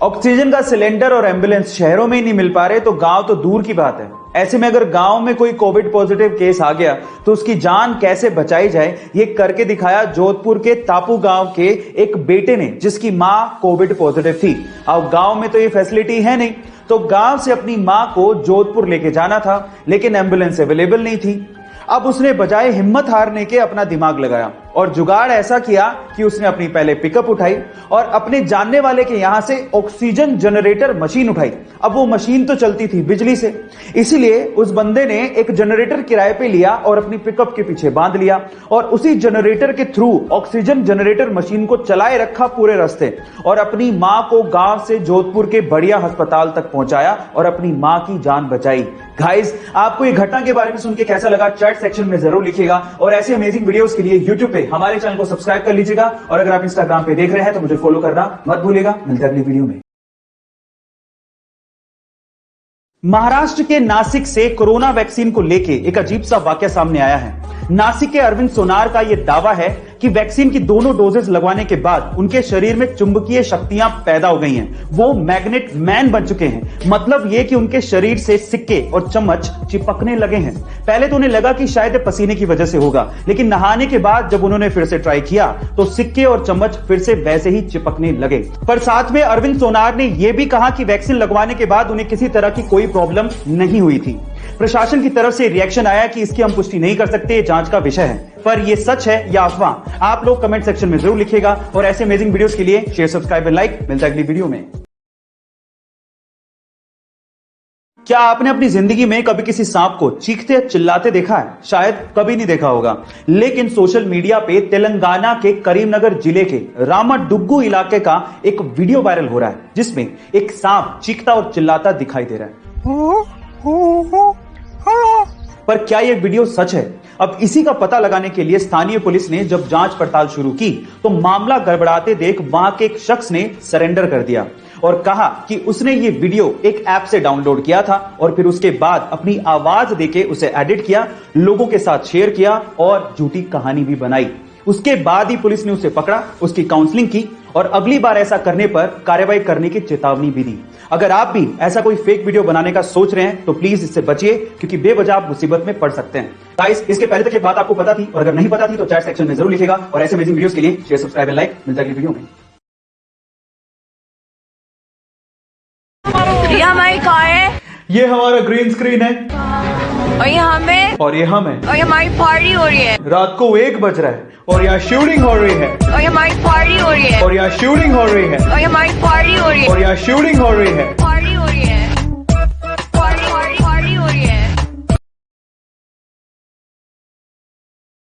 Oxygen का cylinder और ambulance शहरों में ही नहीं मिल पा रहे तो गांव तो दूर की बात है। ऐसे में अगर गांव में कोई कोविड पॉजिटिव केस आ गया तो उसकी जान कैसे बचाई जाए, ये करके दिखाया जोधपुर के तापू गांव के एक बेटे ने, जिसकी मां कोविड पॉजिटिव थी। अब गांव में तो ये फैसिलिटी है नहीं, तो गांव से अपनी मां को जोधपुर लेके जाना था, लेकिन एम्बुलेंस अवेलेबल नहीं थी। अब उसने बजाय हिम्मत हारने के अपना दिमाग लगाया और जुगाड़ ऐसा किया कि उसने अपनी पहले पिकअप उठाई और अपने जानने वाले के यहां से ऑक्सीजन जनरेटर मशीन उठाई। अब वो मशीन तो चलती थी बिजली से, इसीलिए उस बंदे ने एक जनरेटर किराए पे लिया और अपनी पिकअप के पीछे बांध लिया और उसी जनरेटर के थ्रू ऑक्सीजन जनरेटर मशीन को चलाए रखा पूरे रास्ते और अपनी मां को गांव से जोधपुर के बढ़िया अस्पताल तक पहुंचाया और अपनी मां की जान बचाई। गाइस, आपको ये घटना के बारे में सुन के कैसा लगा चैट सेक्शन में जरूर लिखिएगा और ऐसे अमेजिंग वीडियोस के लिए यूट्यूब पे हमारे चैनल को सब्सक्राइब कर लीजिएगा और अगर आप इंस्टाग्राम पे देख रहे हैं तो मुझे फॉलो करना मत भूलिएगा। मिलते हैं अगली वीडियो में। महाराष्ट्र के नासिक से कोरोना वैक्सीन को लेके एक अजीब सा वाकया सामने आया है। नासिक के अरविंद सोनार का यह दावा है कि वैक्सीन की दोनों डोजेस लगवाने के बाद उनके शरीर में चुंबकीय शक्तियां पैदा हो गई हैं। वो मैग्नेट मैन बन चुके हैं। मतलब ये कि उनके शरीर से सिक्के और चम्मच चिपकने लगे हैं। पहले तो उन्हें लगा कि शायद पसीने की वजह से होगा, लेकिन नहाने के बाद जब उन्होंने फिर से ट्राई किया तो सिक्के और चम्मच फिर से वैसे ही चिपकने लगे। पर साथ में अरविंद सोनार ने यह भी कहा कि वैक्सीन लगवाने के बाद उन्हें किसी तरह की कोई प्रॉब्लम नहीं हुई थी। प्रशासन की तरफ से रिएक्शन आया कि इसकी हम पुष्टि नहीं कर सकते, जांच का विषय है। पर यह सच है या अफवाह, आप लोग कमेंट सेक्शन में जरूर लिखिएगा और ऐसे अमेजिंग वीडियोस के लिए शेयर, सब्सक्राइब और लाइक। मिलता है अगली वीडियो में। क्या आपने अपनी जिंदगी में कभी किसी सांप को चीखते या चिल्लाते देखा है? शायद कभी नहीं देखा होगा, लेकिन सोशल मीडिया पे तेलंगाना के करीमनगर जिले के रामाडुग्गू इलाके का एक वीडियो वायरल हो रहा है, जिसमें एक सांप चीखता और चिल्लाता दिखाई दे रहा है। पर क्या यह वीडियो सच है? अब इसी का पता लगाने के लिए स्थानीय पुलिस ने जब जांच पड़ताल शुरू की तो मामला गड़बड़ाते देख वहां के एक शख्स ने सरेंडर कर दिया और कहा कि उसने ये वीडियो एक ऐप से डाउनलोड किया था और फिर उसके बाद अपनी आवाज देके उसे एडिट किया, लोगों के साथ शेयर किया और झूठी कहानी भी बनाई। उसके बाद ही पुलिस ने उसे पकड़ा, उसकी काउंसलिंग की और अगली बार ऐसा करने पर कार्रवाई करने की चेतावनी भी दी। अगर आप भी ऐसा कोई फेक वीडियो बनाने का सोच रहे हैं तो प्लीज इससे बचिए, क्योंकि बेवजह आप मुसीबत में पड़ सकते हैं। गाइस, इसके पहले तक ये बात आपको पता थी और अगर नहीं पता थी तो चैट सेक्शन में जरूर लिखिएगा और ऐसे अमेजिंग वीडियोस के लिए शेयर, सब्सक्राइब और लाइक। मिलता है अगली वीडियो में। ये हमारी कार है, ये हमारा ग्रीन स्क्रीन है और ये हमें, और ये हम है, और ये हमारी पार्टी हो रही है, रात को 1 बज रहा है और यहाँ शूटिंग हो रही है, और ये हमारी पार्टी हो रही है, और यहाँ शूटिंग हो रही है, और ये हमारी पार्टी हो रही है, और यहाँ शूटिंग हो रही है।